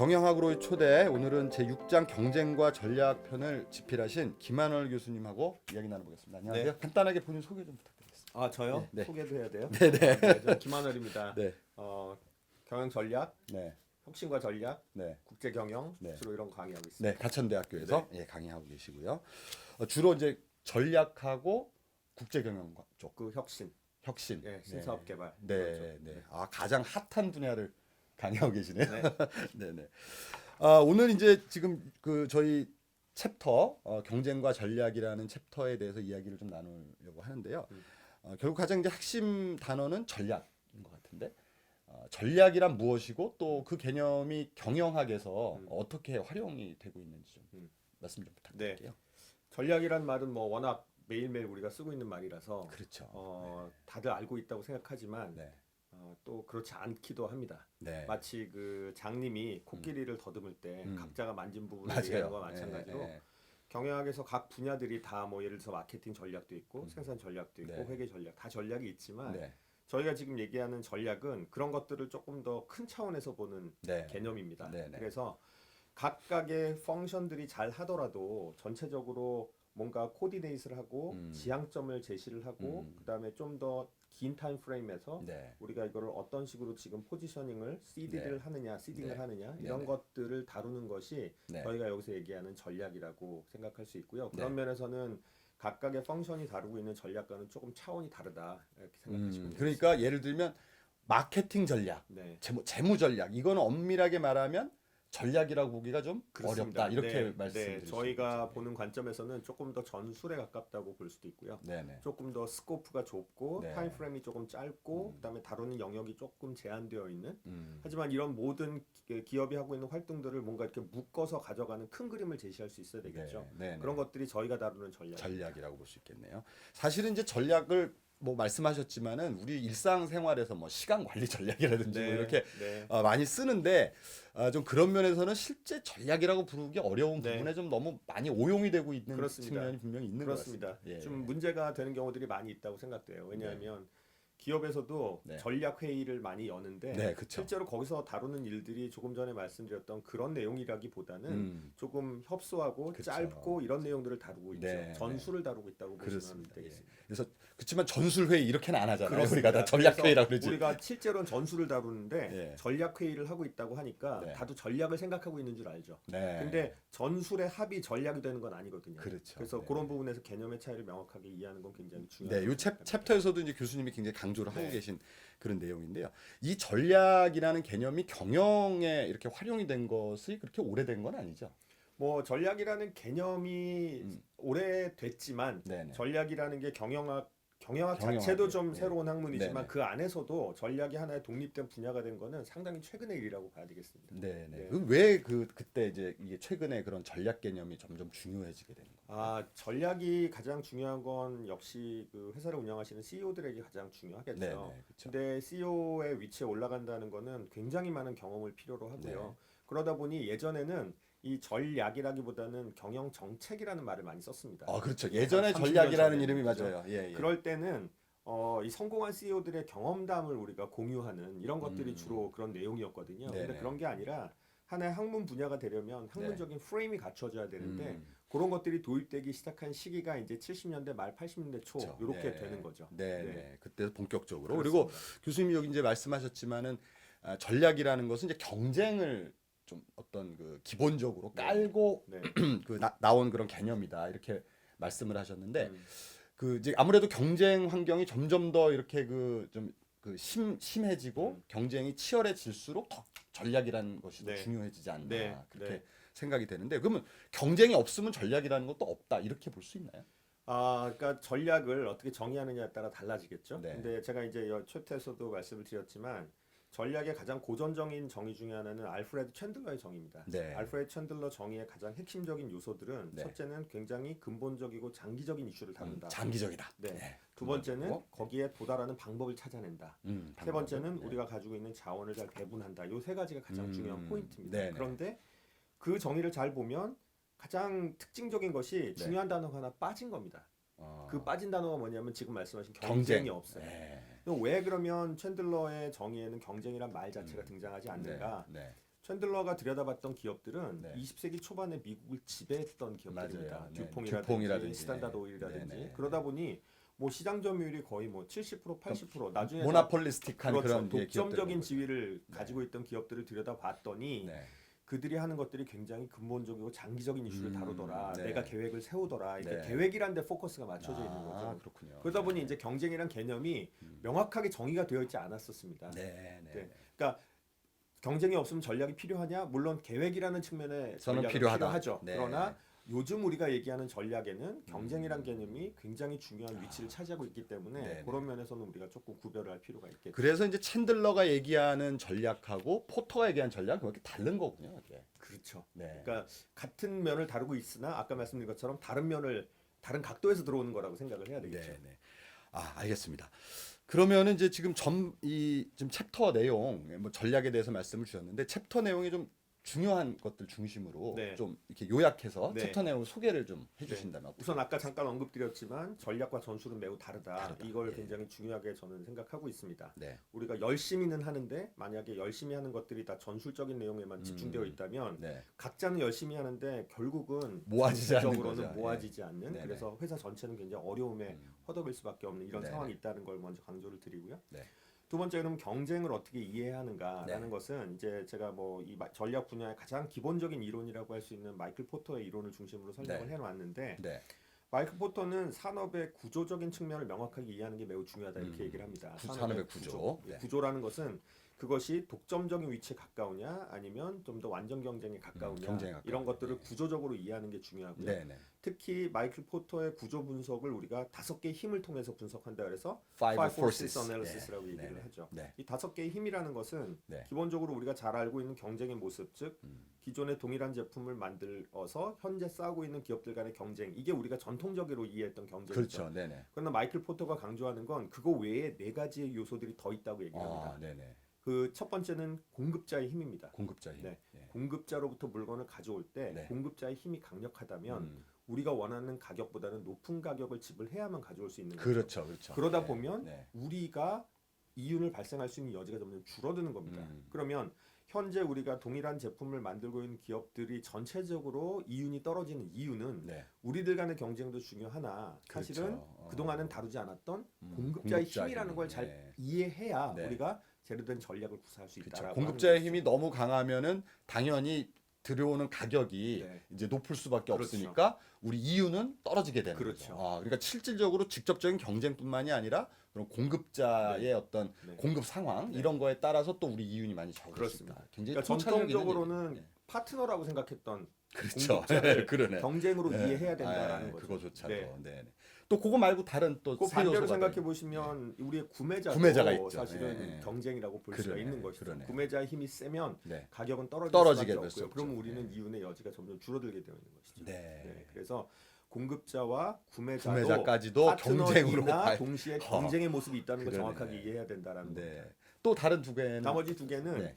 경영학으로의 초대, 오늘은 제6장 경쟁과 전략 편을 집필하신 김한월 교수님하고 이야기 나눠보겠습니다. 안녕하세요. 네. 간단하게 본인 소개 좀 부탁드리겠습니다. 아 저요? 네, 네. 소개도 해야 돼요? 네네. 네, 저는 김한월입니다. 네, 경영 전략, 네, 혁신과 전략, 네, 국제 경영 네. 주로 이런 거 강의하고 있습니다. 네. 가천대학교에서 예, 강의하고 계시고요. 주로 이제 전략하고 국제 경영 쪽, 그 혁신, 혁신, 예, 신사업 개발. 네, 네. 아 가장 핫한 분야를 강의하고 계시네요. 네. 네, 네. 오늘 이제 지금 그 저희 챕터 경쟁과 전략이라는 챕터에 대해서 이야기를 좀 나누려고 하는데요. 결국 가장 이제 핵심 단어는 전략인 것 같은데 전략이란 무엇이고 또 그 개념이 경영학에서 어떻게 활용이 되고 있는지 좀 말씀 좀 부탁드릴게요. 전략이란 말은 뭐 워낙 매일매일 우리가 쓰고 있는 말이라서 그렇죠. 다들 알고 있다고 생각하지만 네, 또 그렇지 않기도 합니다. 네, 마치 그 장님이 코끼리를 더듬을 때 각자가 만진 부분을 맞아요. 얘기하는 거와 마찬가지로 네, 경영학에서 각 분야들이 다 뭐 예를 들어서 마케팅 전략도 있고 생산 전략도 있고 네. 회계 전략 다 전략이 있지만 네, 저희가 지금 얘기하는 전략은 그런 것들을 조금 더 큰 차원에서 보는 네. 개념입니다. 네, 네. 그래서 각각의 펑션들이 잘 하더라도 전체적으로 뭔가 코디네이트를 하고 지향점을 제시를 하고 그다음에 좀 더 긴 타임 프레임에서 네. 우리가 이거를 어떤 식으로 지금 포지셔닝을 시딩을 네. 하느냐 시딩을 네. 하느냐 네, 이런 네. 것들을 다루는 것이 네. 저희가 여기서 얘기하는 전략이라고 생각할 수 있고요. 그런 네. 면에서는 각각의 펑션이 다루고 있는 전략과는 조금 차원이 다르다 이렇게 생각하시면 되겠습니다. 그러니까 예를 들면 마케팅 전략, 네. 재무 전략 이거는 엄밀하게 말하면 전략이라고 보기가 좀 그렇습니다. 어렵다 이렇게 네, 말씀드릴 네, 수 저희가 있겠죠. 보는 관점에서는 조금 더 전술에 가깝다고 볼 수도 있고요. 네네. 조금 더 스코프가 좁고 네. 타임 프레임이 조금 짧고 그다음에 다루는 영역이 조금 제한되어 있는 음. 하지만 이런 모든 기업이 하고 있는 활동들을 뭔가 이렇게 묶어서 가져가는 큰 그림을 제시할 수 있어야 되겠죠. 네, 네, 그런 네. 것들이 저희가 다루는 전략이라고 볼 수 있겠네요. 사실은 이제 전략을 뭐 말씀하셨지만은 우리 일상생활에서 뭐 시간 관리 전략이라든지 뭐 이렇게 네. 많이 쓰는데 좀 그런 면에서는 실제 전략이라고 부르기 어려운 네. 부분에 좀 너무 많이 오용이 되고 있는 그렇습니다. 측면이 분명히 있는 그렇습니다. 것 같습니다. 예. 좀 문제가 되는 경우들이 많이 있다고 생각돼요. 왜냐하면 기업에서도 네. 전략 회의를 많이 여는데 네, 그쵸. 실제로 거기서 다루는 일들이 조금 전에 말씀드렸던 그런 내용이라기보다는 음. 조금 협소하고 그쵸. 짧고 이런 내용들을 다루고 있죠. 네, 전술을 다루고 있다고 보시면 그렇습니다. 예. 되겠습니다. 그래서 그렇지만 전술 회의 이렇게는 안 하잖아요. 그렇습니다. 우리가 다 전략 회의라고 그래서 그러지. 우리가 실제로는 전술을 다루는데 예. 전략 회의를 하고 있다고 하니까 네. 다들 전략을 생각하고 있는 줄 알죠. 네. 근데 전술의 합이 전략이 되는 건 아니거든요. 그렇죠. 그래서 네. 그런 부분에서 개념의 차이를 명확하게 이해하는 건 굉장히 중요해요. 네, 이 챕터에서도 이제 교수님이 굉장히 강조를 하고 네. 계신 그런 내용인데요. 이 전략이라는 개념이 경영에 이렇게 활용이 된 것이 그렇게 오래된 건 아니죠. 뭐 전략이라는 개념이 오래됐지만 네네. 전략이라는 게 경영학 경영학이요. 자체도 좀 네. 새로운 학문이지만 네네. 그 안에서도 전략이 하나의 독립된 분야가 된 거는 상당히 최근의 일이라고 봐야 되겠습니다. 네, 네. 네. 왜 그때 이제 이게 최근에 그런 전략 개념이 점점 중요해지게 되는 거예요? 전략이 가장 중요한 건 역시 그 회사를 운영하시는 CEO들에게 가장 중요하겠죠. 네, 네, 그렇죠. 근데 CEO의 위치에 올라간다는 거는 굉장히 많은 경험을 필요로 하고요. 네. 그러다 보니 예전에는 이 전략이라기보다는 경영 정책이라는 말을 많이 썼습니다. 그렇죠. 예전에 30년 전략이라는 전에, 이름이 그죠? 맞아요. 예, 예. 그럴 때는 이 성공한 CEO들의 경험담을 우리가 공유하는 이런 것들이 주로 그런 내용이었거든요. 네네. 근데 그런 게 아니라 하나의 학문 분야가 되려면 학문적인 프레임이 갖춰져야 되는데 음. 그런 것들이 도입되기 시작한 시기가 이제 70년대 말 80년대 초 그렇죠. 이렇게 네. 되는 거죠. 네, 네. 네. 그때 본격적으로. 그렇습니다. 그리고 교수님이 여기 이제 말씀하셨지만은 전략이라는 것은 이제 경쟁을 좀 어떤 그 기본적으로 깔고 네. 나온 그런 개념이다 이렇게 말씀을 하셨는데 음. 그 이제 아무래도 경쟁 환경이 점점 더 이렇게 그 좀 그 심해지고 경쟁이 치열해질수록 더 전략이라는 것이 더 네. 중요해지지 않나 네. 그렇게 네. 생각이 되는데 그러면 경쟁이 없으면 전략이라는 것도 없다 이렇게 볼 수 있나요? 그러니까 전략을 어떻게 정의하느냐에 따라 달라지겠죠. 네. 근데 제가 이제 이 챕터에서도 말씀을 드렸지만 전략의 가장 고전적인 정의 중에 하나는 알프레드 챈들러의 정의입니다. 네. 알프레드 챈들러 정의의 가장 핵심적인 요소들은 네. 첫째는 굉장히 근본적이고 장기적인 이슈를 다룬다. 장기적이다. 네. 두 번째는 근본적이고. 거기에 도달하는 방법을 찾아낸다. 세 번째는 우리가 가지고 있는 자원을 잘 배분한다. 이 세 가지가 가장 중요한 포인트입니다. 네네. 그런데 그 정의를 잘 보면 가장 특징적인 것이 중요한 단어가 하나 빠진 겁니다. 그 빠진 단어가 뭐냐면 지금 말씀하신 경쟁이 없어요. 네. 왜 그러면 챈들러의 정의에는 경쟁이란 말 자체가 등장하지 않는가? 네. 챈들러가 들여다봤던 기업들은 네. 20세기 초반에 미국을 지배했던 기업들입니다. 맞아요. 네. 듀퐁이라든지 스탠다드 오일이라든지 네. 그러다 보니 뭐 시장 점유율이 거의 뭐 70% 80% 나중에 모나폴리스틱한 그렇죠. 그런 독점적인 기업들을 지위를 가지고 있던 기업들을 들여다봤더니 네. 그들이 하는 것들이 굉장히 근본적이고 장기적인 이슈를 다루더라. 네. 내가 계획을 세우더라. 그러니까 네. 계획이란 데 포커스가 맞춰져 있는 거죠. 그렇군요. 그러다 보니 네. 이제 경쟁이란 개념이 명확하게 정의가 되어 있지 않았었습니다. 네, 네. 네. 그러니까 경쟁이 없으면 전략이 필요하냐? 물론 계획이라는 측면에 저는 전략은 필요하다. 필요하죠. 네. 그러나 요즘 우리가 얘기하는 전략에는 경쟁이란 개념이 굉장히 중요한 위치를 차지하고 있기 때문에 네, 그런 면에서는 우리가 조금 구별을 할 필요가 있겠죠. 그래서 이제 챈들러가 얘기하는 전략하고 포터가 얘기하는 전략은 그렇게 다른 거군요. 이게. 그렇죠. 네. 그러니까 같은 면을 다루고 있으나 아까 말씀드린 것처럼 다른 면을 다른 각도에서 들어오는 거라고 생각을 해야 되겠죠. 네, 네. 알겠습니다. 그러면은 이제 지금 지금 챕터 내용, 뭐 전략에 대해서 말씀을 주셨는데 챕터 내용이 좀 중요한 것들 중심으로 네. 좀 이렇게 요약해서 네. 챕터 내용 소개를 좀 해주신다면 어떨까요? 우선 아까 잠깐 언급드렸지만 전략과 전술은 매우 다르다. 이걸 예. 굉장히 중요하게 저는 생각하고 있습니다. 네. 우리가 열심히는 하는데 만약에 열심히 하는 것들이 다 전술적인 내용에만 집중되어 있다면 네. 각자는 열심히 하는데 결국은 모아지지 않는 전체적으로는 거죠. 모아지지 않는 네네. 그래서 회사 전체는 굉장히 어려움에 허덕일 수밖에 없는 이런 네네. 상황이 있다는 걸 먼저 강조를 드리고요. 네. 두 번째는 경쟁을 어떻게 이해하는가라는 네. 것은 이제 제가 뭐 이 전략 분야의 가장 기본적인 이론이라고 할 수 있는 마이클 포터의 이론을 중심으로 설명을 네. 해놨는데 네. 마이클 포터는 산업의 구조적인 측면을 명확하게 이해하는 게 매우 중요하다 이렇게 얘기를 합니다. 산업의 구조. 예, 네. 구조라는 것은 그것이 독점적인 위치에 가까우냐 아니면 좀 더 완전 경쟁에 가까우냐 경쟁에 가까우냐. 이런 것들을 네. 구조적으로 이해하는 게 중요하고요. 네, 네. 특히 마이클 포터의 구조 분석을 우리가 5개의 힘을 통해서 분석한다 그래서 Five forces forces. analysis라고 네. 얘기를 네. 하죠. 네. 이 5개의 힘이라는 것은 네. 기본적으로 우리가 잘 알고 있는 경쟁의 모습, 즉 기존의 동일한 제품을 만들어서 현재 싸우고 있는 기업들 간의 경쟁, 이게 우리가 전통적으로 이해했던 경쟁이죠. 그렇죠. 네, 네. 그러나 마이클 포터가 강조하는 건 그거 외에 4가지의 요소들이 더 있다고 얘기합니다. 네, 네. 그 첫 번째는 공급자의 힘입니다. 공급자 힘. 네. 네. 공급자로부터 물건을 가져올 때 네. 공급자의 힘이 강력하다면 우리가 원하는 가격보다는 높은 가격을 지불해야만 가져올 수 있는 거죠. 그렇죠. 그렇죠. 그러다 네. 보면 네. 우리가 이윤을 발생할 수 있는 여지가 점점 줄어드는 겁니다. 그러면 현재 우리가 동일한 제품을 만들고 있는 기업들이 전체적으로 이윤이 떨어지는 이유는 네. 우리들 간의 경쟁도 중요하나 사실은 그렇죠. 그동안은 다루지 않았던 공급자의 공급자 힘이라는 걸 힘. 잘 네. 이해해야 네. 우리가 제대로 된 전략을 구사할 수 그렇죠. 있다라고 공급자의 하는 힘이 것이죠. 너무 강하면은 당연히 들어오는 가격이 네. 이제 높을 수밖에 그렇죠. 없으니까 우리 이윤은 떨어지게 되는 그렇죠. 거죠. 그러니까 실질적으로 직접적인 경쟁뿐만이 아니라 그런 공급자의 네. 어떤 네. 공급 상황 네. 이런 거에 따라서 또 우리 이윤이 많이 적을 수 그렇습니다. 있다. 굉장히 그러니까 통찰력 있는 전통적으로는 얘기네요. 파트너라고 생각했던 그렇죠. 공급자를 그러네. 경쟁으로 네. 이해해야 된다라는 거죠. 그거조차도. 네. 네. 또 그거 말고 다른 또 그 세 반대로 요소가 생각해 더 보시면 우리의 구매자도 구매자가 있죠. 사실은 네. 경쟁이라고 볼 수가 그러네. 있는 것이죠. 그러네. 구매자의 힘이 세면 네. 가격은 떨어지게 수밖에 될 수 없고요. 그럼 없죠. 우리는 네. 이윤의 여지가 점점 줄어들게 되어 있는 것이죠. 네. 그래서 공급자와 구매자도 구매자까지도 경쟁으로 파트너이나 봐야- 동시에 경쟁의 모습이 있다는 걸 그러네. 정확하게 이해해야 된다라는 네. 겁니다. 또 다른 두 개는 나머지 두 개는 네.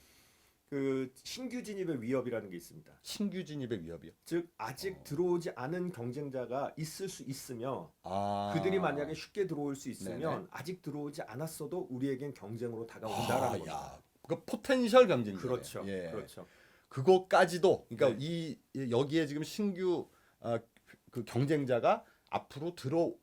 그 신규 진입의 위협이라는 게 있습니다. 신규 진입의 위협이요. 즉 아직 들어오지 않은 경쟁자가 있을 수 있으며 아. 그들이 만약에 쉽게 들어올 수 있으면 네네. 아직 들어오지 않았어도 우리에겐 경쟁으로 다가온다라는 겁니다. 야. 그 포텐셜 경쟁. 그렇죠. 예. 그렇죠. 그거까지도 그러니까 네. 여기에 지금 신규 그 경쟁자가 앞으로 들어올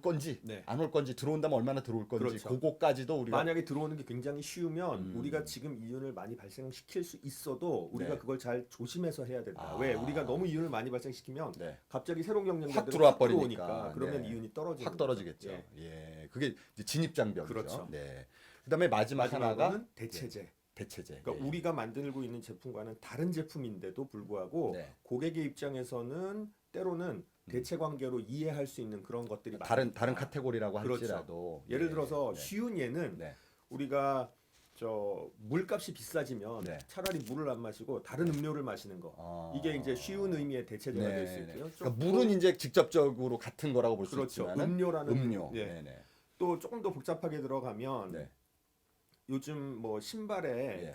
건지 네. 안 올 건지 들어온다면 얼마나 들어올 건지 그렇죠. 그거까지도 우리가 만약에 들어오는 게 굉장히 쉬우면 우리가 지금 이윤을 많이 발생시킬 수 있어도 우리가 네. 그걸 잘 조심해서 해야 된다. 왜? 우리가 너무 이윤을 많이 발생시키면 네. 갑자기 새로운 확 경쟁자들이 들어와 확 버리니까. 들어오니까 그러면 네. 이윤이 떨어지는 확 떨어지겠죠. 거죠. 예. 그게 이제 진입 장벽이죠. 그렇죠. 네. 그다음에 마지막 하나가 마지막으로는 대체제. 대체제. 그러니까 예. 우리가 만들고 있는 제품과는 다른 제품인데도 불구하고 네. 고객의 입장에서는 때로는 대체 관계로 이해할 수 있는 그런 것들이 다른 많습니다. 카테고리라고 그렇죠. 할지라도 예를 네. 들어서 네. 쉬운 예는 네. 우리가 저 물값이 비싸지면 네. 차라리 물을 안 마시고 다른 음료를 마시는 거. 아. 이게 이제 쉬운 의미의 대체제가 될 수 네. 있고요. 그러니까 물은 이제 직접적으로 같은 거라고 볼 수 그렇죠. 있지만 음료라는 음료. 예. 네네. 또 조금 더 복잡하게 들어가면 네. 요즘 뭐 신발에 예.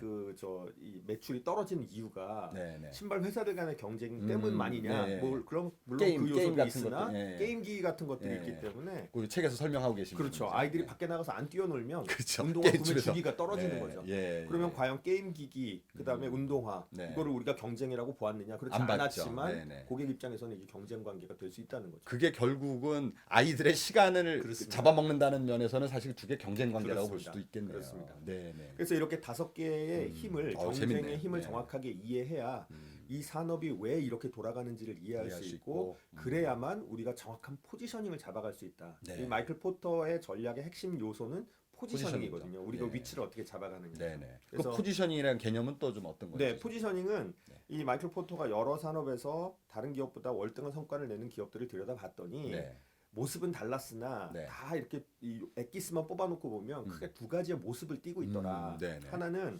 이 매출이 떨어지는 이유가 네네. 신발 회사들 간의 경쟁 때문만이냐? 네. 뭐 그런 물론 게임, 그 요소도 게임 같은 있으나 것도, 예. 게임기 같은 것들이 예. 있기 때문에 그 책에서 설명하고 계신 그렇죠. 분이죠. 아이들이 네. 밖에 나가서 안 뛰어놀면 그렇죠. 운동화 게임 구매 집에서. 주기가 떨어지는 네. 거죠. 예, 그러면 예. 과연 게임 기기 그다음에 운동화 네. 이거를 우리가 경쟁이라고 보았느냐? 그렇지 안 봤죠. 않았지만 네네. 고객 입장에서는 이게 경쟁 관계가 될 수 있다는 거죠. 그게 결국은 아이들의 시간을 그렇습니다. 잡아먹는다는 면에서는 사실 두 개 경쟁 관계라고 볼 그렇습니다. 수도 있겠네요. 그렇습니다. 네네. 그래서 이렇게 5개의 힘을 경쟁의 재밌네요. 힘을 네. 정확하게 이해해야 이 산업이 왜 이렇게 돌아가는지를 이해할 수 있고 있고. 그래야만 우리가 정확한 포지셔닝을 잡아갈 수 있다. 네. 이 마이클 포터의 전략의 핵심 요소는 포지셔닝이거든요. 포지셔닝이죠. 우리가 네. 위치를 어떻게 잡아가느냐. 네네. 그 그래서 포지셔닝이라는 개념은 또 좀 어떤 거죠? 네, 포지셔닝은 네. 이 마이클 포터가 여러 산업에서 다른 기업보다 월등한 성과를 내는 기업들을 들여다봤더니 네. 모습은 달랐으나 네. 다 이렇게 이 엑기스만 뽑아놓고 보면 크게 두 가지의 모습을 띠고 있더라. 네네. 하나는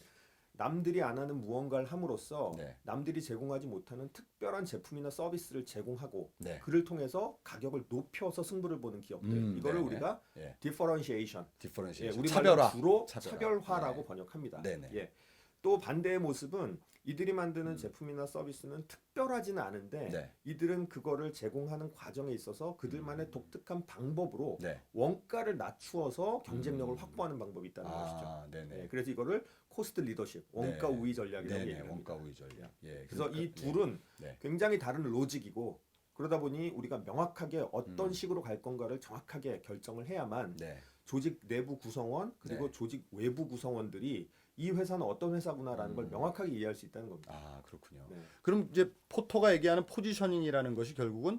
남들이 안 하는 무언가를 함으로써 네. 남들이 제공하지 못하는 특별한 제품이나 서비스를 제공하고 네. 그를 통해서 가격을 높여서 승부를 보는 기업들 이거를 네네. 우리가 예. differentiation, 디퍼런시에이션. 우리 차별화. 말로 주로 차별화. 차별화라고 네. 번역합니다. 네네. 예. 또 반대의 모습은 이들이 만드는 제품이나 서비스는 특별하지는 않은데 네. 이들은 그거를 제공하는 과정에 있어서 그들만의 독특한 방법으로 네. 원가를 낮추어서 경쟁력을 확보하는 방법이 있다는 것이죠. 아, 네네. 예, 그래서 이거를 코스트 리더십, 원가 네. 우위 전략이라고 네네. 얘기합니다. 원가 우위 전략. 예. 그래서 그러니까, 이 둘은 네. 굉장히 다른 로직이고 그러다 보니 우리가 명확하게 어떤 식으로 갈 건가를 정확하게 결정을 해야만 네. 조직 내부 구성원 그리고 네. 조직 외부 구성원들이 이 회사는 어떤 회사구나라는 걸 명확하게 이해할 수 있다는 겁니다. 아, 그렇군요. 네. 그럼 이제 포터가 얘기하는 포지셔닝이라는 것이 결국은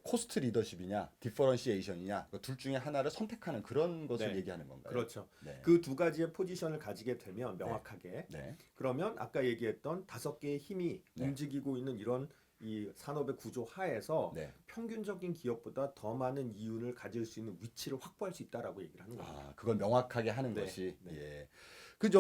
코스트 리더십이냐, 디퍼런시에이션이냐, 그 둘 중에 하나를 선택하는 그런 것을 네. 얘기하는 건가요? 그렇죠. 네. 그 두 가지의 포지션을 가지게 되면 명확하게 네. 그러면 아까 얘기했던 5개의 힘이 네. 움직이고 있는 이런 이 산업의 구조 하에서 네. 평균적인 기업보다 더 많은 이윤을 가질 수 있는 위치를 확보할 수 있다라고 얘기를 하는 겁니다. 아, 그걸 명확하게 하는 네. 것이 네. 예.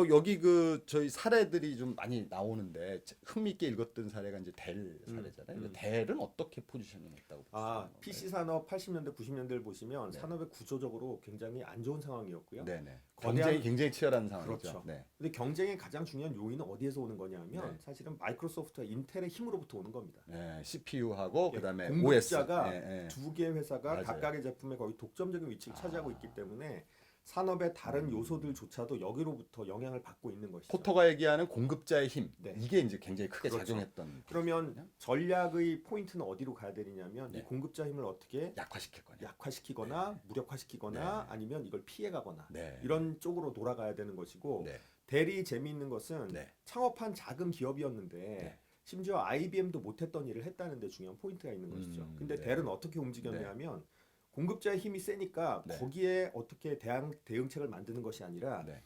여기 저희 사례들이 좀 많이 나오는데 흥미있게 읽었던 사례가 이제 델 사례잖아요. 델은 어떻게 포지셔닝했다고 보시나요? PC 산업 80년대 90년대를 보시면 네. 산업의 구조적으로 굉장히 안 좋은 상황이었고요. 네네. 거대한- 굉장히 치열한 상황이죠. 그렇죠. 네. 근데 경쟁의 가장 중요한 요인은 어디에서 오는 거냐면 네. 사실은 마이크로소프트와 인텔의 힘으로부터 오는 겁니다. 네, CPU하고 예, 그다음에 공급자가 OS. 예, 예. 두 개의 회사가 맞아요. 각각의 제품에 거의 독점적인 위치를 차지하고 있기 때문에 산업의 다른 요소들조차도 여기로부터 영향을 받고 있는 것이죠. 포터가 얘기하는 공급자의 힘 네. 이게 이제 굉장히 크게 그렇죠. 작용했던 그러면 전략의 포인트는 어디로 가야 되느냐면 네. 이 공급자 힘을 어떻게 약화시킬 거냐. 약화시키거나 무력화시키거나 아니면 이걸 피해가거나 네. 이런 쪽으로 돌아가야 되는 것이고 네. 델이 재미있는 것은 네. 창업한 작은 기업이었는데 네. 심지어 IBM도 못했던 일을 했다는 데 중요한 포인트가 있는 것이죠. 근데 네. 델은 어떻게 움직였냐면 공급자의 힘이 세니까 네. 거기에 어떻게 대응책을 만드는 것이 아니라 네.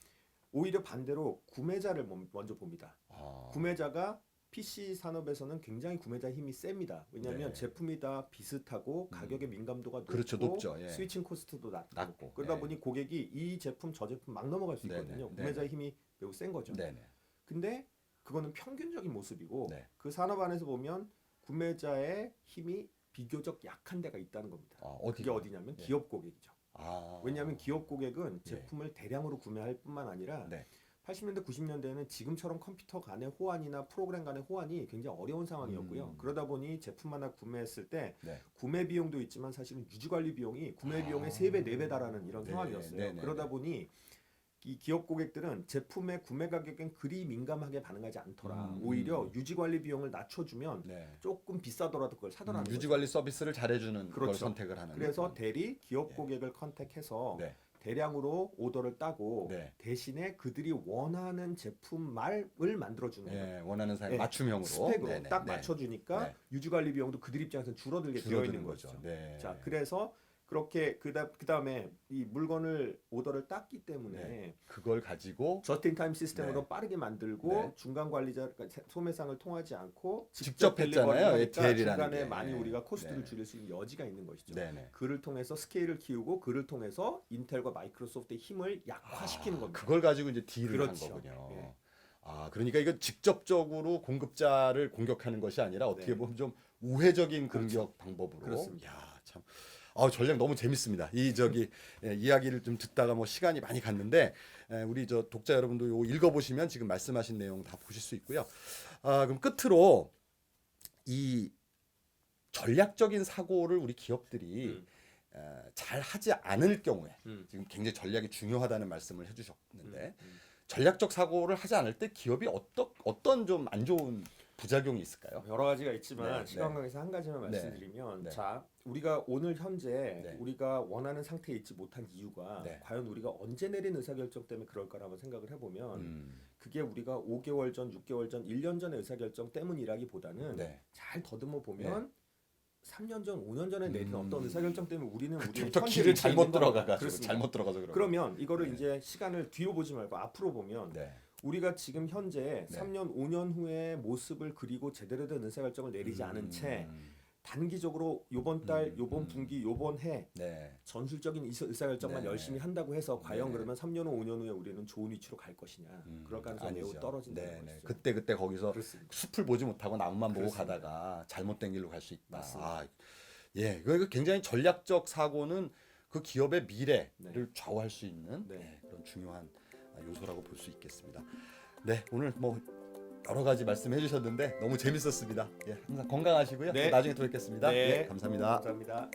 오히려 반대로 구매자를 먼저 봅니다. 아. 구매자가 PC 산업에서는 굉장히 구매자 힘이 셉니다. 왜냐하면 네. 제품이 다 비슷하고 가격의 민감도가 높고 그렇죠, 높죠. 예. 스위칭 코스트도 낮고, 낮고. 그러다 예. 보니 고객이 이 제품 저 제품 막 넘어갈 수 네네. 있거든요. 네네. 구매자의 힘이 매우 센 거죠. 네네. 근데 그거는 평균적인 모습이고 네. 그 산업 안에서 보면 구매자의 힘이 비교적 약한 데가 있다는 겁니다. 그게 어디가? 어디냐면 네. 기업 고객이죠. 아. 왜냐하면 기업 고객은 예. 제품을 대량으로 구매할 뿐만 아니라 네. 80년대 90년대에는 지금처럼 컴퓨터 간의 호환이나 프로그램 간의 호환이 굉장히 어려운 상황이었고요. 그러다 보니 제품 하나 구매했을 때 네. 구매 비용도 있지만 사실은 유지 관리 비용이 구매 비용의 3배, 4배 달하는 이런 네. 상황이었어요. 네네네. 그러다 보니 이 기업 고객들은 제품의 구매 가격엔 그리 민감하게 반응하지 않더라. 오히려 유지 관리 비용을 낮춰주면 네. 조금 비싸더라도 그걸 사더라는 거죠. 유지 관리 서비스를 잘해주는 걸 그렇죠. 선택을 하는. 그래서 대리 기업 예. 고객을 컨택해서 네. 대량으로 오더를 따고 네. 대신에 그들이 원하는 제품말을 만들어주는 거예요. 예, 원하는 사양 네. 맞춤형으로 스펙으로 네네. 딱 네. 맞춰주니까 네. 유지관리 비용도 그들 입장에서는 줄어들게 되어 줄어드는 있는 거죠. 거죠. 네. 자, 그래서 그렇게 그다음에 이 물건을 오더를 땄기 때문에 네. 그걸 가지고 저스틴타임 시스템으로 네. 빠르게 만들고 네. 중간 관리자 그러니까 소매상을 통하지 않고 직접 딜리버리를 했잖아요. 하니까 DL이라는 중간에 게. 많이 우리가 코스트를 네. 줄일 수 있는 여지가 있는 것이죠. 네네. 그를 통해서 스케일을 키우고 그를 통해서 인텔과 마이크로소프트의 힘을 약화시키는 겁니다. 그걸 가지고 이제 딜을 그렇죠. 한 거군요. 예. 아, 그러니까 이거 직접적으로 공급자를 공격하는 것이 아니라 어떻게 네. 보면 좀 우회적인 그렇죠. 공격 방법으로. 그렇습니다. 야, 참. 전략 너무 재밌습니다. 이야기를 좀 듣다가 뭐 시간이 많이 갔는데 우리 저 독자 여러분도 요 읽어보시면 지금 말씀하신 내용 다 보실 수 있고요. 그럼 끝으로 이 전략적인 사고를 우리 기업들이 잘 하지 않을 경우에 지금 굉장히 전략이 중요하다는 말씀을 해주셨는데 전략적 사고를 하지 않을 때 기업이 어떤 좀 안 좋은 부작용이 있을까요? 여러 가지가 있지만 네, 시간 관계에서 한 가지만 네. 말씀드리면 네. 자 우리가 오늘 현재 네. 우리가 원하는 상태에 있지 못한 이유가 네. 과연 우리가 언제 내린 의사결정 때문에 그럴까를 한번 생각을 해보면 그게 우리가 5개월 전, 6개월 전, 1년 전의 의사결정 때문이라기보다는 네. 잘 더듬어 보면 3년 전, 5년 전에 내린 어떤 의사결정 때문에 우리의 그때부터 현재 길을 위치에 잘못 있는 겁니다. 들어가가지고 그렇습니다. 잘못 들어가서 그런 그러면 이거를 네. 이제 시간을 뒤로 보지 말고 앞으로 보면 네. 우리가 지금 현재 네. 3년, 5년 후의 모습을 그리고 제대로 된 의사결정을 내리지 않은 채 단기적으로 요번 달, 요번 분기, 요번 해 네. 전술적인 의사결정만 네. 열심히 한다고 해서 과연 네. 그러면 3년 후, 5년 후에 우리는 좋은 위치로 갈 것이냐. 그럴 가능성이 매우 아니죠. 떨어진다는 네, 네. 것이죠. 그때 거기서 그렇습니다. 숲을 보지 못하고 나무만 보고 그렇습니다. 가다가 잘못된 길로 갈 수 있다. 맞습니다. 예, 그 굉장히 전략적 사고는 그 기업의 미래를 네. 좌우할 수 있는 네. 그런 중요한 요소라고 볼 수 있겠습니다. 네, 오늘 뭐 여러 가지 말씀해 주셨는데 너무 재밌었습니다. 예, 항상 건강하시고요. 네. 또 나중에 또 뵙겠습니다. 네. 예, 감사합니다. 감사합니다.